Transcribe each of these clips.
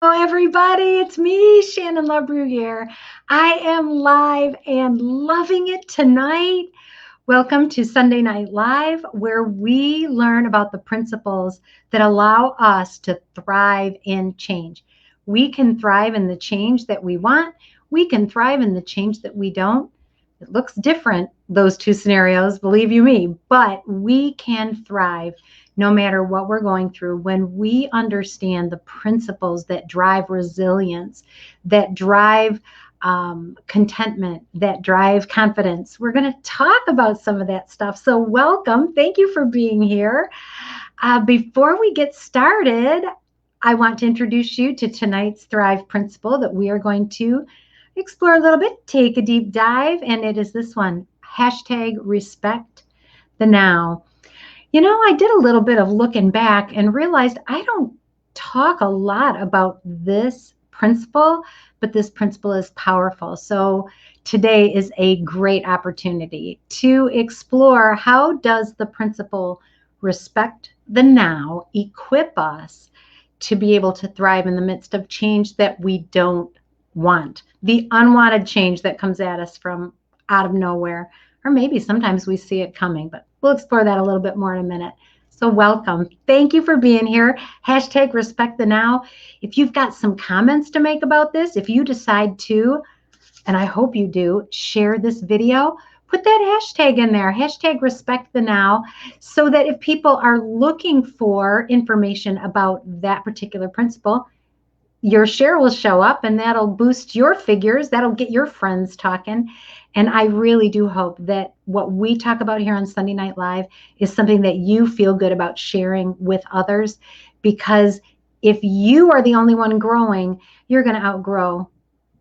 Hello, everybody. It's me, Shannon LaBruyere. I am live and loving it tonight. Welcome to Sunday Night Live, where we learn about the principles that allow us to thrive in change. We can thrive in the change that we want. We can thrive in the change that we don't. It looks different, those two scenarios, believe you me, but we can thrive no matter what we're going through when we understand the principles that drive resilience, that drive contentment, that drive confidence. We're going to talk about some of that stuff. So, welcome. Thank you for being here. Before we get started, I want to introduce you to tonight's Thrive principle that we are going to explore a little bit, take a deep dive, and it is this one, hashtag respect the now. You know, I did a little bit of looking back and realized I don't talk a lot about this principle, but this principle is powerful. So today is a great opportunity to explore how does the principle respect the now equip us to be able to thrive in the midst of change that we don't want, the unwanted change that comes at us from out of nowhere, or maybe sometimes we see it coming, but we'll explore that a little bit more in a minute. So welcome. Thank you for being here. Hashtag respect the now. If you've got some comments to make about this, if you decide to, and I hope you do, share this video, put that hashtag in there, hashtag respect the now, so that if people are looking for information about that particular principle, your share will show up and that'll boost your figures. That'll get your friends talking. And I really do hope that what we talk about here on Sunday Night Live is something that you feel good about sharing with others. Because if you are the only one growing, you're going to outgrow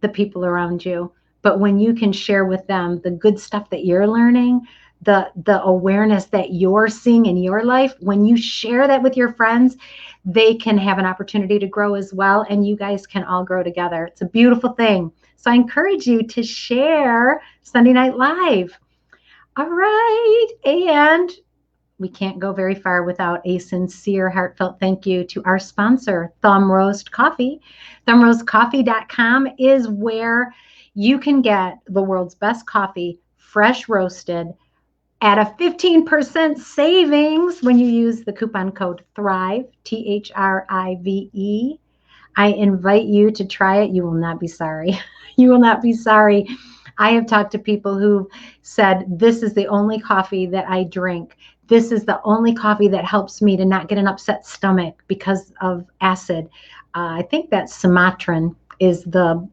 the people around you. But when you can share with them the good stuff that you're learning, the awareness that you're seeing in your life, when you share that with your friends, they can have an opportunity to grow as well, and you guys can all grow together. It's a beautiful thing. So I encourage you to share Sunday Night Live. All right. And we can't go very far without a sincere, heartfelt thank you to our sponsor, Thumb Roast Coffee. ThumbRoastCoffee.com is where you can get the world's best coffee, fresh roasted, at a 15% savings when you use the coupon code THRIVE, THRIVE. I invite you to try it. You will not be sorry. You will not be sorry. I have talked to people who said, this is the only coffee that I drink. This is the only coffee that helps me to not get an upset stomach because of acid. I think that Sumatran is the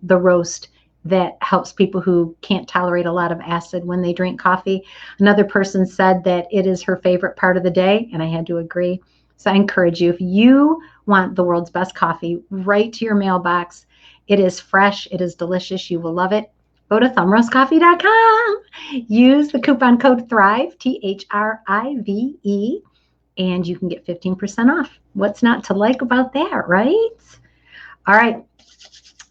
roast that helps people who can't tolerate a lot of acid when they drink coffee. Another person said that it is her favorite part of the day, and I had to agree. So I encourage you, if you want the world's best coffee right to your mailbox, it is fresh, it is delicious, you will love it. Go to thumbroastcoffee.com, use the coupon code THRIVE, THRIVE, and you can get 15% off. What's not to like about that, right? All right.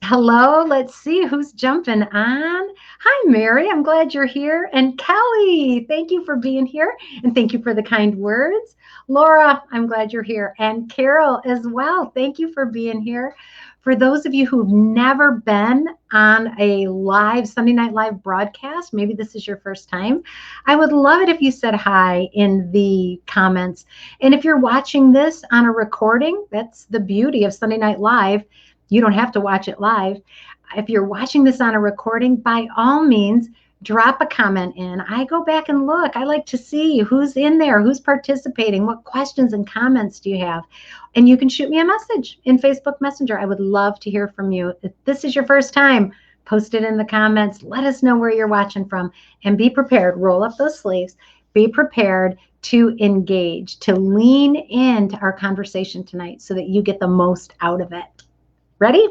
Hello, let's see who's jumping on. Hi, Mary. I'm glad you're here. And Kelly, thank you for being here. And thank you for the kind words. Laura, I'm glad you're here. And Carol as well. Thank you for being here. For those of you who've never been on a live Sunday Night Live broadcast, maybe this is your first time, I would love it if you said hi in the comments. And if you're watching this on a recording, that's the beauty of Sunday Night Live. You don't have to watch it live. If you're watching this on a recording, by all means, drop a comment in. I go back and look. I like to see who's in there, who's participating, what questions and comments do you have? And you can shoot me a message in Facebook Messenger. I would love to hear from you. If this is your first time, post it in the comments. Let us know where you're watching from. And be prepared. Roll up those sleeves. Be prepared to engage, to lean into our conversation tonight so that you get the most out of it. Ready?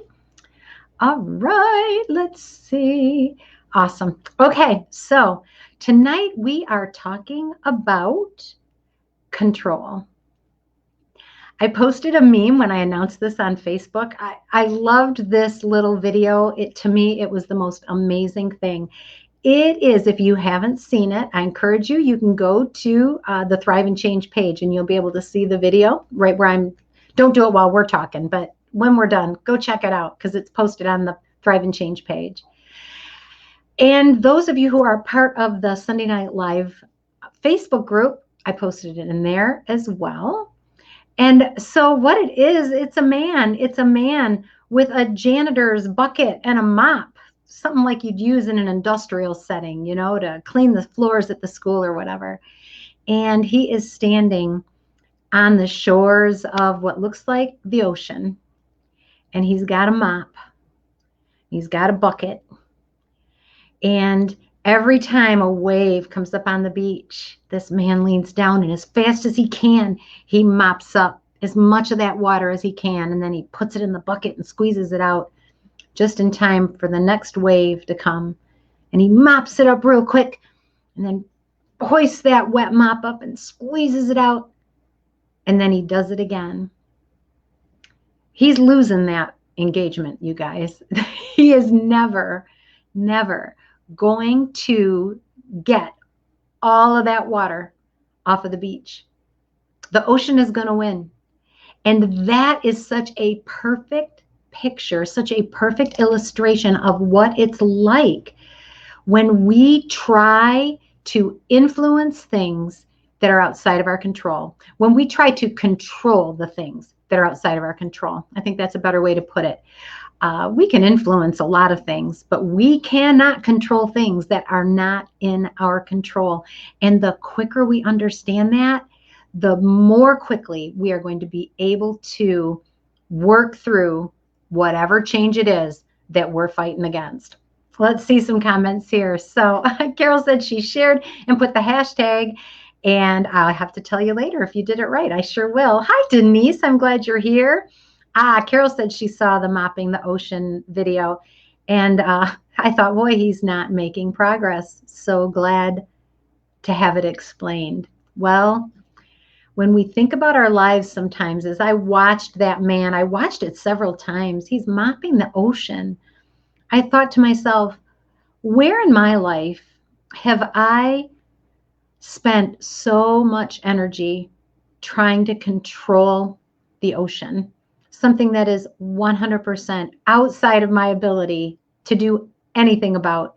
All right, let's see. Awesome. Okay, so tonight we are talking about control. I posted a meme when I announced this on Facebook. I loved this little video. To me, it was the most amazing thing. It is, if you haven't seen it, I encourage you, you can go to the Thrive and Change page and you'll be able to see the video right where don't do it while we're talking, but when we're done, go check it out because it's posted on the Thrive and Change page. And those of you who are part of the Sunday Night Live Facebook group, I posted it in there as well. And so what it is, it's a man with a janitor's bucket and a mop, something like you'd use in an industrial setting, to clean the floors at the school or whatever. And he is standing on the shores of what looks like the ocean. And he's got a mop. He's got a bucket. And every time a wave comes up on the beach, this man leans down and as fast as he can, he mops up as much of that water as he can. And then he puts it in the bucket and squeezes it out just in time for the next wave to come. And he mops it up real quick and then hoists that wet mop up and squeezes it out. And then he does it again. He's losing that engagement, you guys. He is never going to get all of that water off of the beach. The ocean is going to win. And that is such a perfect picture, such a perfect illustration of what it's like when we try to influence things that are outside of our control, when we try to control the things that are outside of our control. I think that's a better way to put it. We can influence a lot of things, but we cannot control things that are not in our control. And the quicker we understand that, the more quickly we are going to be able to work through whatever change it is that we're fighting against. Let's see some comments here. So Carol said she shared and put the hashtag, and I'll have to tell you later if you did it right. I sure will. Hi, Denise. I'm glad you're here. Carol said she saw the Mopping the Ocean video, and I thought, boy, he's not making progress. So glad to have it explained. Well, when we think about our lives sometimes, as I watched that man, I watched it several times, he's mopping the ocean. I thought to myself, where in my life have I spent so much energy trying to control the ocean? Something that is 100% outside of my ability to do anything about.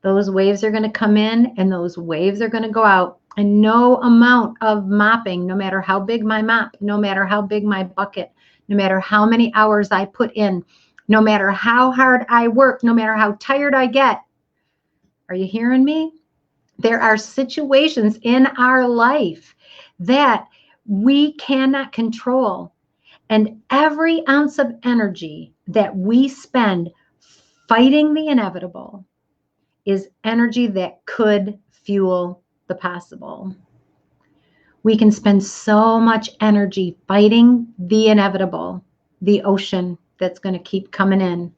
Those waves are going to come in and those waves are going to go out. And no amount of mopping, no matter how big my mop, no matter how big my bucket, no matter how many hours I put in, no matter how hard I work, no matter how tired I get. Are you hearing me? There are situations in our life that we cannot control. And every ounce of energy that we spend fighting the inevitable is energy that could fuel the possible. We can spend so much energy fighting the inevitable, the ocean that's going to keep coming in.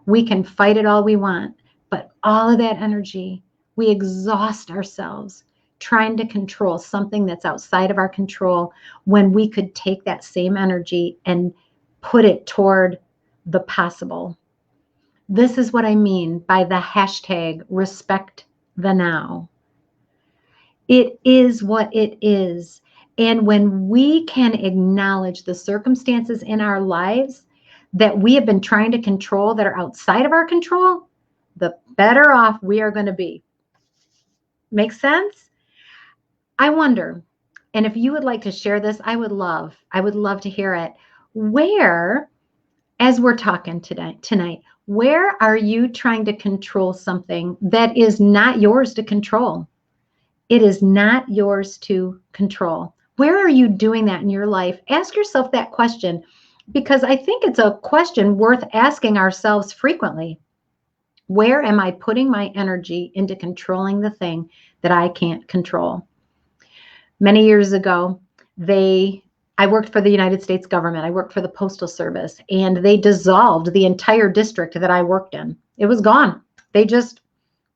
We can fight it all we want, but all of that energy, we exhaust ourselves trying to control something that's outside of our control when we could take that same energy and put it toward the possible. This is what I mean by the hashtag respect the now. It is what it is. And when we can acknowledge the circumstances in our lives that we have been trying to control that are outside of our control, the better off we are going to be. Make sense? I wonder, and if you would like to share this, I would love to hear it. Where, as we're talking tonight, where are you trying to control something that is not yours to control? It is not yours to control. Where are you doing that in your life? Ask yourself that question, because I think it's a question worth asking ourselves frequently. Where am I putting my energy into controlling the thing that I can't control? Many years ago, I worked for the United States government. I worked for the Postal Service, and they dissolved the entire district that I worked in. It was gone. They just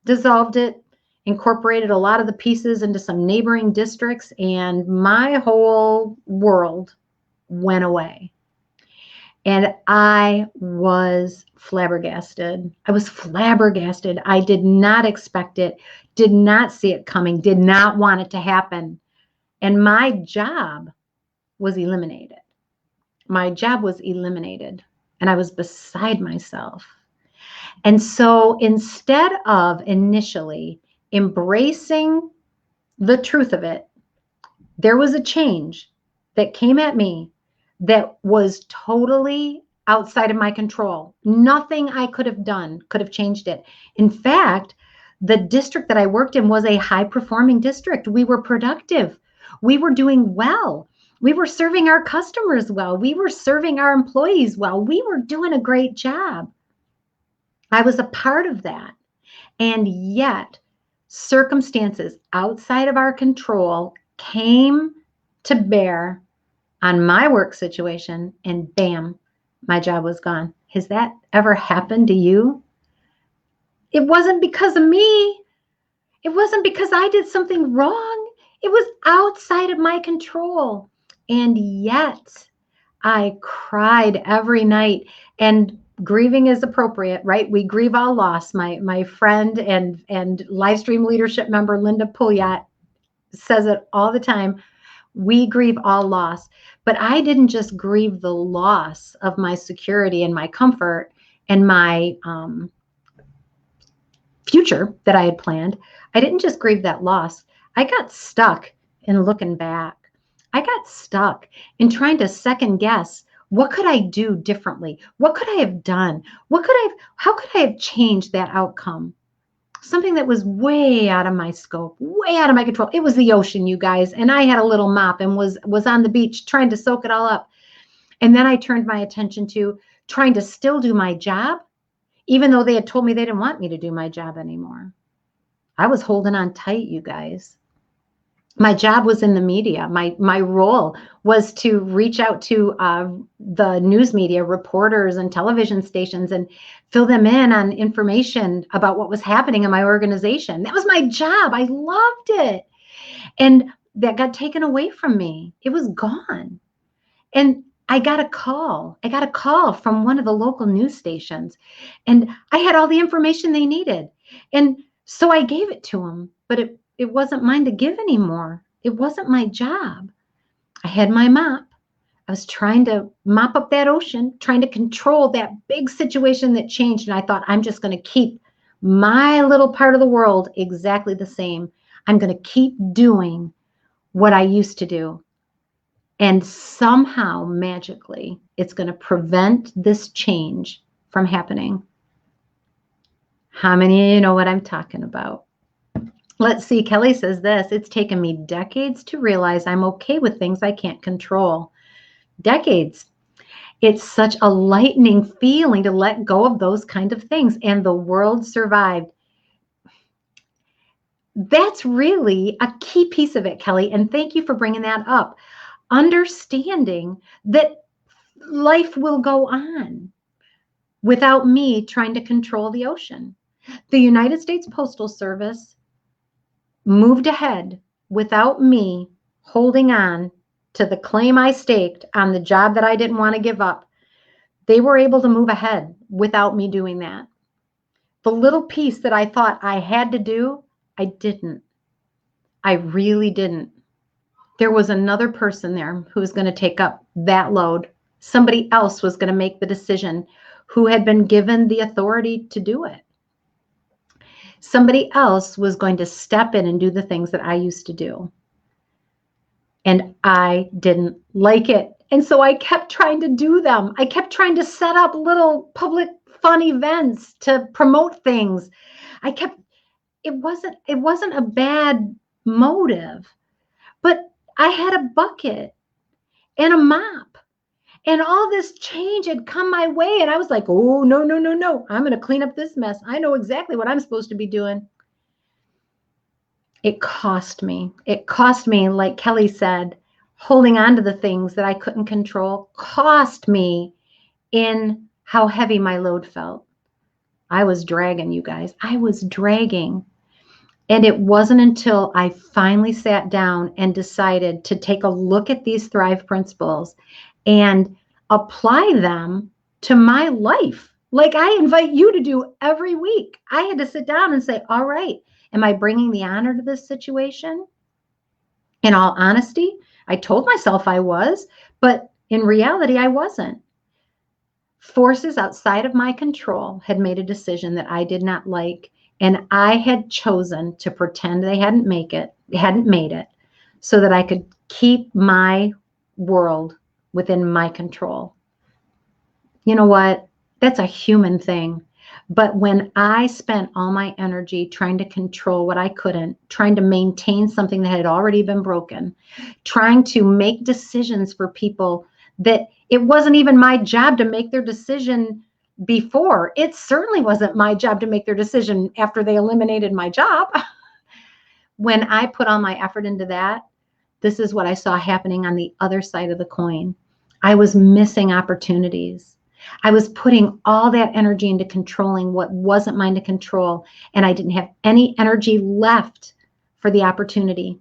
dissolved it, incorporated a lot of the pieces into some neighboring districts, and my whole world went away. And I was flabbergasted. I did not expect it, did not see it coming, did not want it to happen. And my job was eliminated. my job was eliminated and I was beside myself. And so instead of initially embracing the truth of it, there was a change that came at me that was totally outside of my control. Nothing I could have done could have changed it. In fact, the district that I worked in was a high performing district. We were productive. We were doing well. We were serving our customers well. We were serving our employees well. We were doing a great job. I was a part of that. And yet, circumstances outside of our control came to bear on my work situation, and bam, my job was gone. Has that ever happened to you? It wasn't because of me. It wasn't because I did something wrong. It was outside of my control. And yet, I cried every night, and grieving is appropriate, right? We grieve all loss. My friend and live stream leadership member Linda Pouliot says it all the time. We grieve all loss. But I didn't just grieve the loss of my security and my comfort and my future that I had planned. I didn't just grieve that loss. I got stuck in looking back. I got stuck in trying to second guess, what could I do differently? What could I have done? How could I have changed that outcome? Something that was way out of my scope, way out of my control. It was the ocean, you guys. And I had a little mop and was on the beach trying to soak it all up. And then I turned my attention to trying to still do my job, even though they had told me they didn't want me to do my job anymore. I was holding on tight, you guys. My job was in the media. My role was to reach out to the news media, reporters and television stations, and fill them in on information about what was happening in my organization. That was my job. I loved it. And that got taken away from me. It was gone. And I got a call. I got a call from one of the local news stations, and I had all the information they needed. And so I gave it to them, but it wasn't mine to give anymore. It wasn't my job. I had my mop. I was trying to mop up that ocean, trying to control that big situation that changed. And I thought, I'm just going to keep my little part of the world exactly the same. I'm going to keep doing what I used to do. And somehow, magically, it's going to prevent this change from happening. How many of you know what I'm talking about? Let's see. Kelly says this, it's taken me decades to realize I'm okay with things I can't control. Decades. It's such a lightening feeling to let go of those kind of things, and the world survived. That's really a key piece of it, Kelly, and thank you for bringing that up. Understanding that life will go on without me trying to control the ocean. The United States Postal Service moved ahead without me holding on to the claim I staked on the job that I didn't want to give up. They were able to move ahead without me doing that. The little piece that I thought I had to do, I didn't. I really didn't. There was another person there who was going to take up that load. Somebody else was going to make the decision who had been given the authority to do it. Somebody else was going to step in and do the things that I used to do. And I didn't like it. And so I kept trying to do them. I kept trying to set up little public fun events to promote things. It wasn't a bad motive, but I had a bucket and a mop. And all this change had come my way. And I was like, oh, no. I'm going to clean up this mess. I know exactly what I'm supposed to be doing. It cost me. It cost me, like Kelly said, holding on to the things that I couldn't control cost me in how heavy my load felt. I was dragging, you guys. I was dragging. And it wasn't until I finally sat down and decided to take a look at these Thrive principles and apply them to my life, like I invite you to do every week. I had to sit down and say, all right, am I bringing the honor to this situation? In all honesty, I told myself I was, but In reality, I wasn't. Forces outside of my control had made a decision that I did not like, and I had chosen to pretend they hadn't made it, so that I could keep my world within my control. You know what? That's a human thing. But when I spent all my energy trying to control what I couldn't, trying to maintain something that had already been broken, trying to make decisions for people that it wasn't even my job to make their decision before. It certainly wasn't my job to make their decision after they eliminated my job. When I put all my effort into that, this is what I saw happening on the other side of the coin. I was missing opportunities. I was putting all that energy into controlling what wasn't mine to control, and I didn't have any energy left for the opportunity.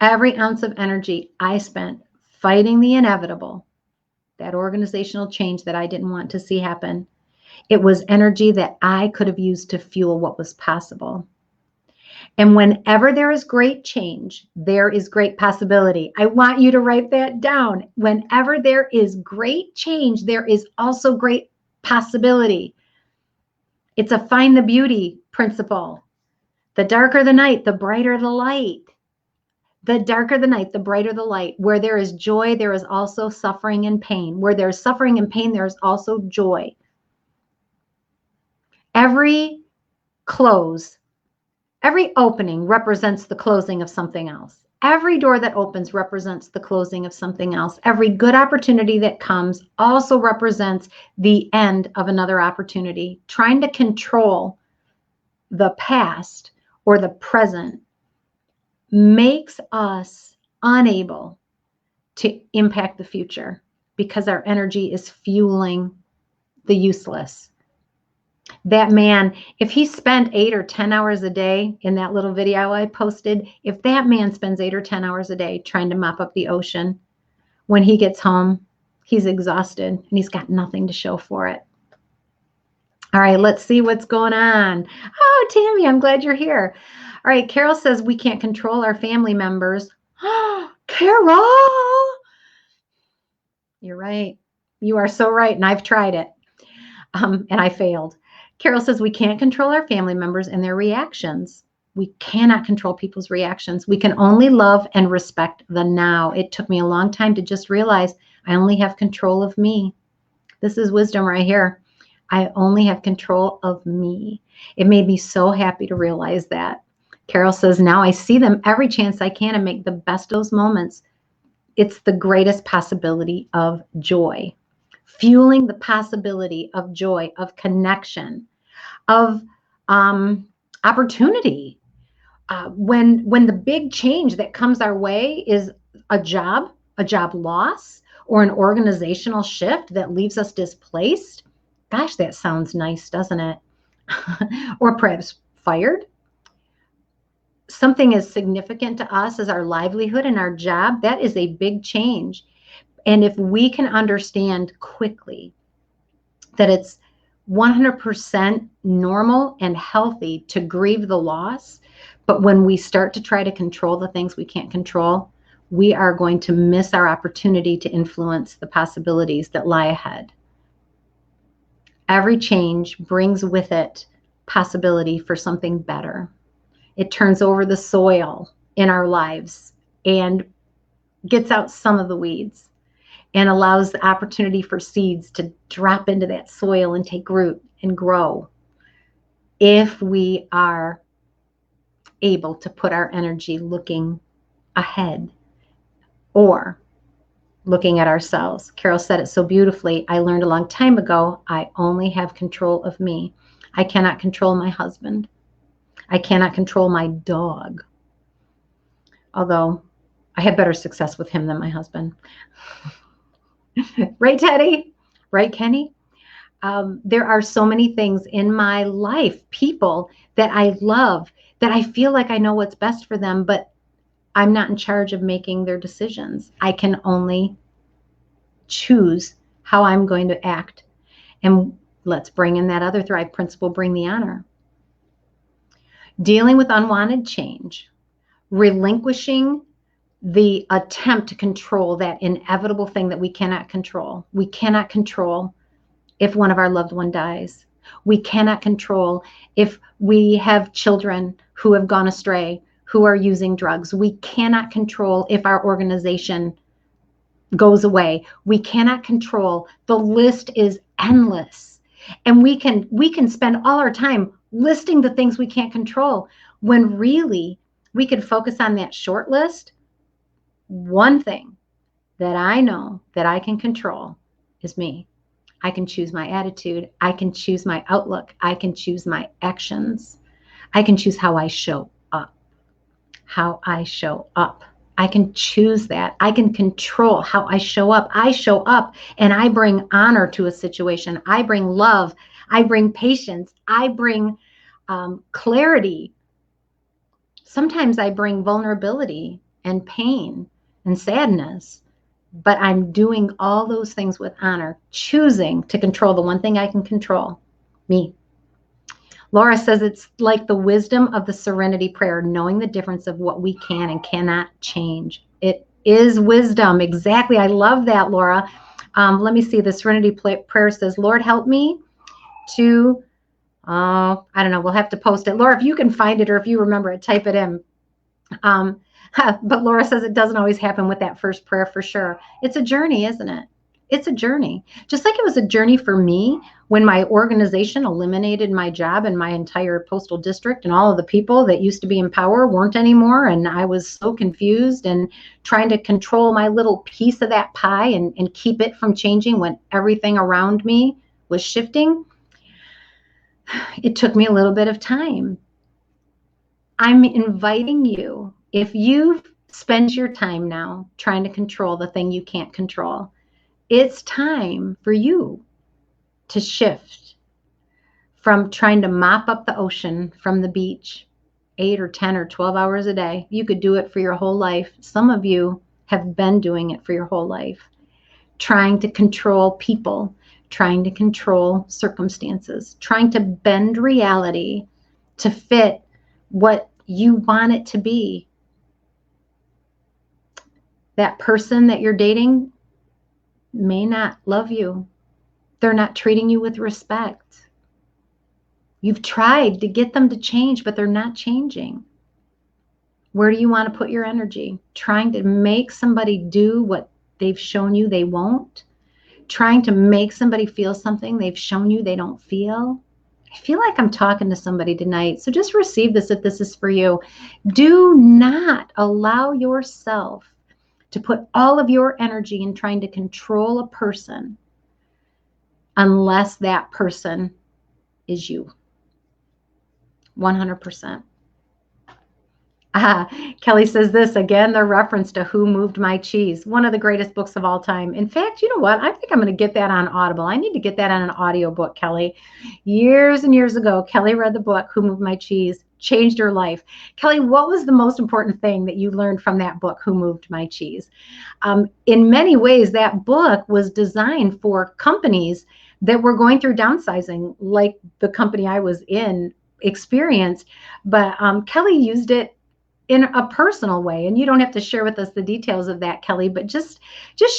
Every ounce of energy I spent fighting the inevitable, that organizational change that I didn't want to see happen, it was energy that I could have used to fuel what was possible. And whenever there is great change, there is great possibility. I want you to write that down. Whenever there is great change, there is also great possibility. It's a find the beauty principle. The darker the night, the brighter the light. The darker the night, the brighter the light. Where there is joy, there is also suffering and pain. Where there is suffering and pain, there is also joy. Every close, every opening represents the closing of something else. Every door that opens represents the closing of something else. Every good opportunity that comes also represents the end of another opportunity. Trying to control the past or the present makes us unable to impact the future because our energy is fueling the useless. That man, if he spent 8 or 10 hours a day in that little video I posted, if that man spends 8 or 10 hours a day trying to mop up the ocean, when he gets home, he's exhausted and he's got nothing to show for it. All right, let's see what's going on. Oh, Tammy, I'm glad you're here. All right, Carol says we can't control our family members. Oh, Carol! You're right. You are so right, and I've tried it, and I failed. Carol says we can't control our family members and their reactions. We cannot control people's reactions. We can only love and respect the now. It took me a long time to just realize I only have control of me. This is wisdom right here. I only have control of me. It made me so happy to realize that. Carol says, now I see them every chance I can and make the best of those moments. It's the greatest possibility of joy. Fueling the possibility of joy, of connection, of opportunity. When the big change that comes our way is a job loss, or an organizational shift that leaves us displaced, gosh, that sounds nice, doesn't it? Or perhaps fired. Something as significant to us as our livelihood and our job, that is a big change. And if we can understand quickly that it's 100% normal and healthy to grieve the loss, but when we start to try to control the things we can't control, we are going to miss our opportunity to influence the possibilities that lie ahead. Every change brings with it possibility for something better. It turns over the soil in our lives and gets out some of the weeds and allows the opportunity for seeds to drop into that soil and take root and grow. If we are able to put our energy looking ahead or looking at ourselves. Carol said it so beautifully. I learned a long time ago, I only have control of me. I cannot control my husband. I cannot control my dog. Although I had better success with him than my husband. Right, Teddy? Right, Kenny? There are so many things in my life, people that I love, that I feel like I know what's best for them, but I'm not in charge of making their decisions. I can only choose how I'm going to act. And let's bring in that other Thrive principle, bring the honor. Dealing with unwanted change, relinquishing the attempt to control that inevitable thing that we cannot control. We cannot control if one of our loved one dies. We cannot control if we have children who have gone astray, who are using drugs. We cannot control if our organization goes away. We cannot control. The list is endless. And we can spend all our time listing the things we can't control when really we could focus on that short list. One thing that I know that I can control is me. I can choose my attitude. I can choose my outlook. I can choose my actions. I can choose how I show up. How I show up. I can choose that. I can control how I show up. I show up and I bring honor to a situation. I bring love. I bring patience. I bring clarity. Sometimes I bring vulnerability and pain and sadness. But I'm doing all those things with honor, choosing to control the one thing I can control, me. Laura says it's like the wisdom of the Serenity Prayer, knowing the difference of what we can and cannot change. It is wisdom. Exactly. I love that, Laura. Let me see. The Serenity Prayer says, Lord, help me to, I don't know. We'll have to post it. Laura, if you can find it or if you remember it, type it in. But Laura says it doesn't always happen with that first prayer for sure. It's a journey, isn't it? It's a journey. Just like it was a journey for me when my organization eliminated my job and my entire postal district and all of the people that used to be in power weren't anymore. And I was so confused and trying to control my little piece of that pie and keep it from changing when everything around me was shifting. It took me a little bit of time. I'm inviting you, if you spend your time now trying to control the thing you can't control, it's time for you to shift from trying to mop up the ocean from the beach 8 or 10 or 12 hours a day. You could do it for your whole life. Some of you have been doing it for your whole life, trying to control people, trying to control circumstances, trying to bend reality to fit what you want it to be. That person that you're dating may not love you. They're not treating you with respect. You've tried to get them to change, but they're not changing. Where do you want to put your energy? Trying to make somebody do what they've shown you they won't? Trying to make somebody feel something they've shown you they don't feel? I feel like I'm talking to somebody tonight. So just receive this if this is for you. Do not allow yourself to put all of your energy in trying to control a person unless that person is you. 100%. Kelly says this again, the reference to Who Moved My Cheese, one of the greatest books of all time. In fact, you know what? I think I'm going to get that on Audible. I need to get that on an audiobook, Kelly. Years and years ago, Kelly read the book, Who Moved My Cheese, changed her life. Kelly, what was the most important thing that you learned from that book, Who Moved My Cheese? In many ways, that book was designed for companies that were going through downsizing, like the company I was in experienced. But Kelly used it in a personal way, and you don't have to share with us the details of that, Kelly, but just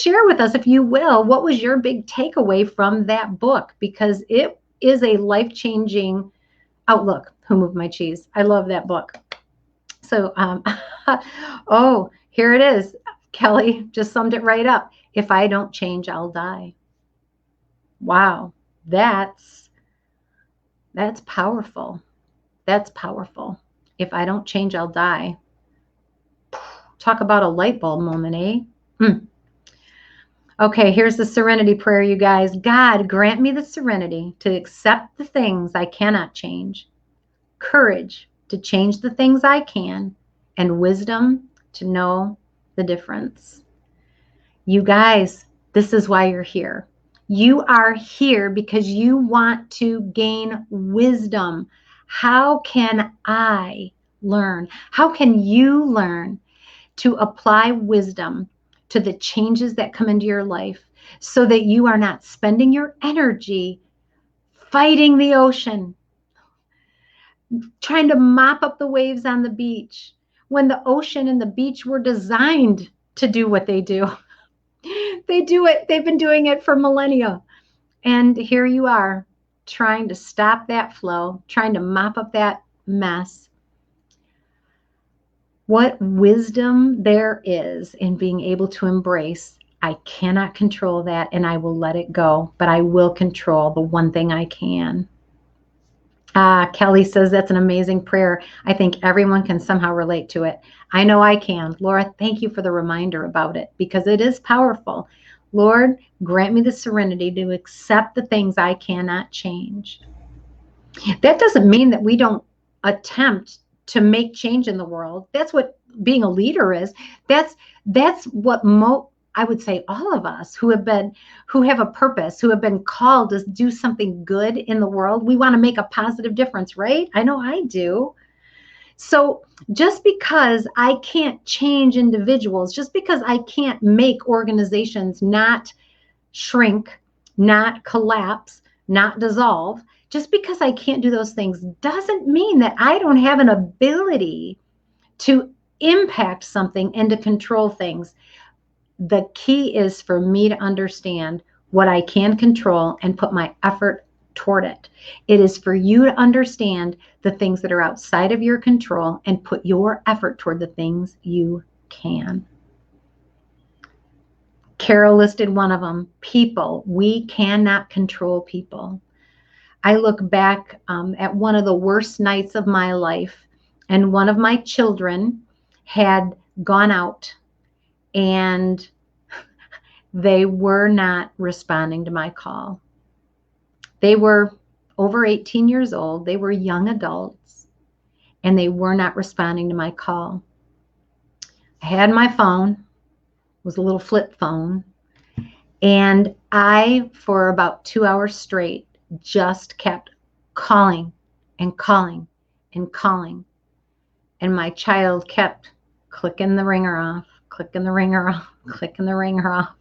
share with us, if you will, what was your big takeaway from that book, because it is a life-changing outlook. Who Moved My Cheese? I love that book. So, oh, here it is. Kelly just summed it right up. If I don't change, I'll die. Wow, that's powerful. That's powerful. If I don't change, I'll die. Talk about a light bulb moment, eh? Okay, here's the Serenity Prayer, you guys. God, grant me the serenity to accept the things I cannot change, courage to change the things I can, and wisdom to know the difference. You guys, this is why you're here. You are here because you want to gain wisdom. How can I learn? How can you learn to apply wisdom to the changes that come into your life so that you are not spending your energy fighting the ocean, trying to mop up the waves on the beach, when the ocean and the beach were designed to do what they do. They do it. They've been doing it for millennia. And here you are trying to stop that flow, trying to mop up that mess. What wisdom there is in being able to embrace, I cannot control that and I will let it go, but I will control the one thing I can. Kelly says that's an amazing prayer. I think everyone can somehow relate to it. I know I can. Laura, thank you for the reminder about it because it is powerful. Lord, grant me the serenity to accept the things I cannot change. That doesn't mean that we don't attempt to make change in the world. That's what being a leader is. That's what I would say all of us who have a purpose, who have been called to do something good in the world. We want to make a positive difference, right? I know I do. So just because I can't change individuals, just because I can't make organizations not shrink, not collapse, not dissolve, just because I can't do those things doesn't mean that I don't have an ability to impact something and to control things. The key is for me to understand what I can control and put my effort toward it. It is for you to understand the things that are outside of your control and put your effort toward the things you can. Carol listed one of them, people. We cannot control people. I look back at one of the worst nights of my life, and one of my children had gone out and they were not responding to my call. They were over 18 years old. They were young adults, and they were not responding to my call. I had my phone, it was a little flip phone, and I, for about 2 hours straight, just kept calling and calling and calling. And my child kept clicking the ringer off, clicking the ringer off, clicking the ringer off,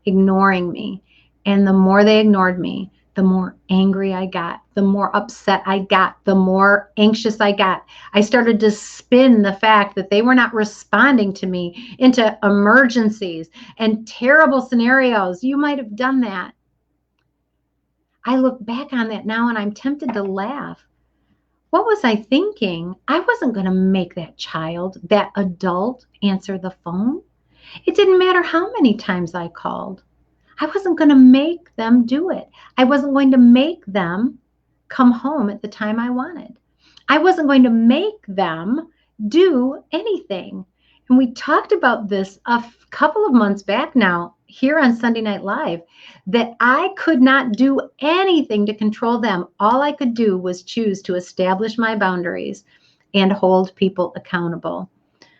ignoring me. And the more they ignored me, the more angry I got, the more upset I got, the more anxious I got. I started to spin the fact that they were not responding to me into emergencies and terrible scenarios. You might have done that. I look back on that now and I'm tempted to laugh. What was I thinking? I wasn't going to make that child, that adult, answer the phone. It didn't matter how many times I called. I wasn't going to make them do it. I wasn't going to make them come home at the time I wanted. I wasn't going to make them do anything. And we talked about this a couple of months back now here on Sunday Night Live, that I could not do anything to control them. All I could do was choose to establish my boundaries and hold people accountable.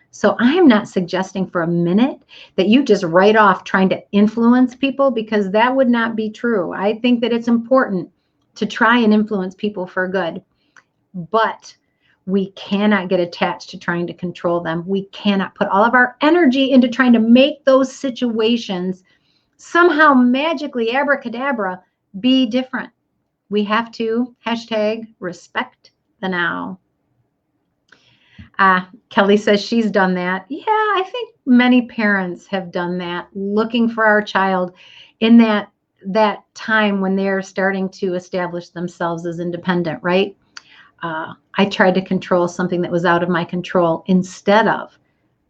So I am not suggesting for a minute that you just write off trying to influence people, because that would not be true. I think that it's important to try and influence people for good, but we cannot get attached to trying to control them. We cannot put all of our energy into trying to make those situations somehow magically, abracadabra, be different. We have to #respect the now. Kelly says she's done that. Yeah, I think many parents have done that, looking for our child in that time when they're starting to establish themselves as independent, right? I tried to control something that was out of my control instead of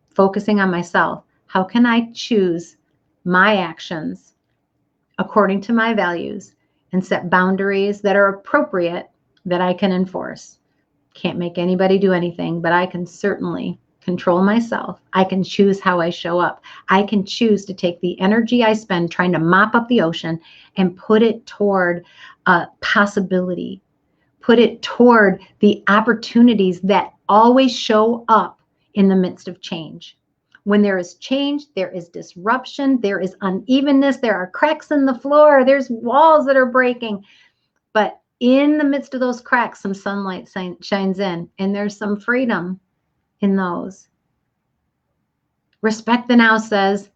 focusing on myself. How can I choose my actions according to my values and set boundaries that are appropriate that I can enforce? Can't make anybody do anything, but I can certainly control myself. I can choose how I show up. I can choose to take the energy I spend trying to mop up the ocean and put it toward a possibility, put it toward the opportunities that always show up in the midst of change. When there is change, there is disruption, there is unevenness, there are cracks in the floor, there's walls that are breaking. But in the midst of those cracks, some sunlight shines in, and there's some freedom in those. Respect the now says,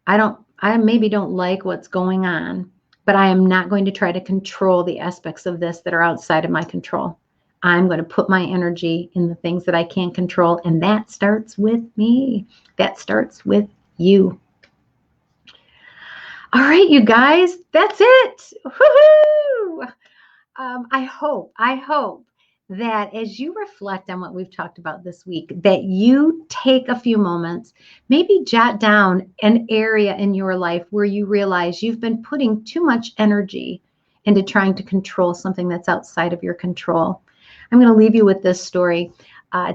I maybe don't like what's going on, but I am not going to try to control the aspects of this that are outside of my control. I'm going to put my energy in the things that I can control. And that starts with me. That starts with you. All right, you guys, that's it. Woohoo! I hope that as you reflect on what we've talked about this week, that you take a few moments, maybe jot down an area in your life where you realize you've been putting too much energy into trying to control something that's outside of your control. I'm going to leave you with this story.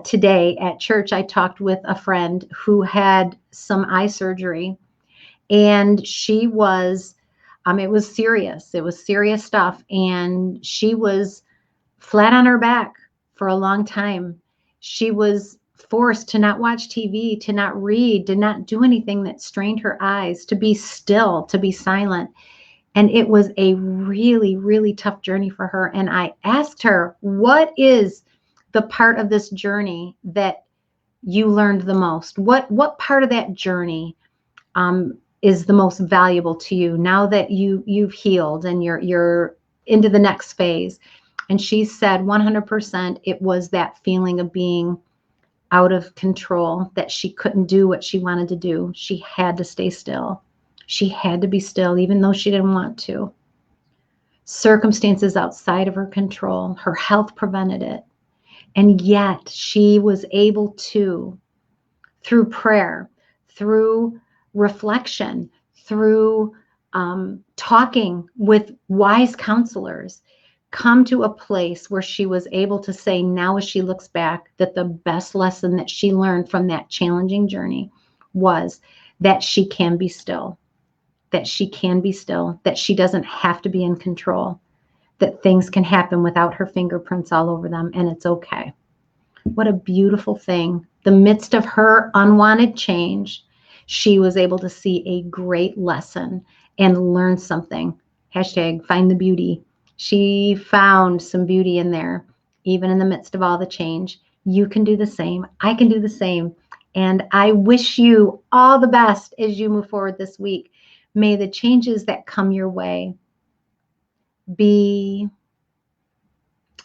Today at church, I talked with a friend who had some eye surgery, and she was, it was serious. It was serious stuff. And she was flat on her back for a long time. She was forced to not watch TV, to not read, to not do anything that strained her eyes, to be still, to be silent. And it was a really, really tough journey for her. And I asked her, what is the part of this journey that you learned the most? What part of that journey is the most valuable to you now that you've healed and you're into the next phase? And she said 100% it was that feeling of being out of control, that she couldn't do what she wanted to do. She had to stay still. She had to be still, even though she didn't want to. Circumstances outside of her control, her health prevented it. And yet she was able to, through prayer, through reflection, through talking with wise counselors, come to a place where she was able to say, now as she looks back, that the best lesson that she learned from that challenging journey was that she can be still, that she can be still, that she doesn't have to be in control, that things can happen without her fingerprints all over them, and it's okay. What a beautiful thing. The midst of her unwanted change, she was able to see a great lesson and learn something. Hashtag find the beauty. She found some beauty in there, even in the midst of all the change. You can do the same. I can do the same. And I wish you all the best as you move forward this week. May the changes that come your way be,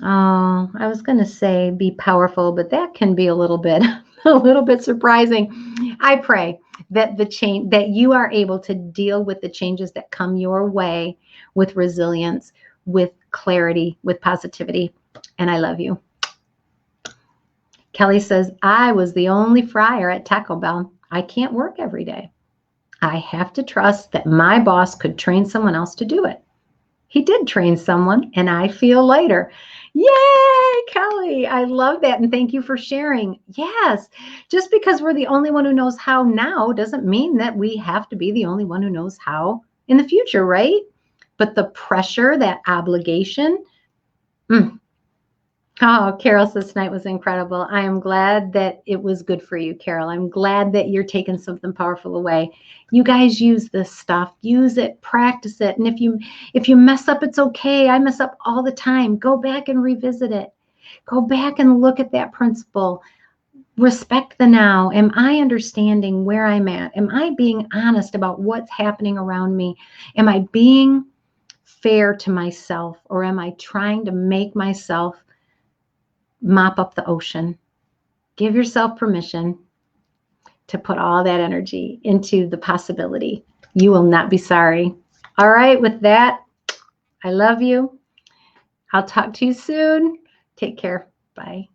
oh, I was going to say be powerful, but that can be a little bit surprising. I pray that that you are able to deal with the changes that come your way with resilience, with clarity, with positivity. And I love you. Kelly says, I was the only fryer at Taco Bell. I can't work every day. I have to trust that my boss could train someone else to do it. He did train someone, and I feel lighter. Yay, Kelly. I love that. And thank you for sharing. Yes, just because we're the only one who knows how now doesn't mean that we have to be the only one who knows how in the future, right? But the pressure, that obligation. Oh, Carol says tonight was incredible. I am glad that it was good for you, Carol. I'm glad that you're taking something powerful away. You guys use this stuff. Use it, practice it. And if you mess up, it's okay. I mess up all the time. Go back and revisit it. Go back and look at that principle. Respect the now. Am I understanding where I'm at? Am I being honest about what's happening around me? Am I being fair to myself, or am I trying to make myself mop up the ocean? Give yourself permission to put all that energy into the possibility. You will not be sorry. All right, with that, I love you. I'll talk to you soon. Take care. Bye.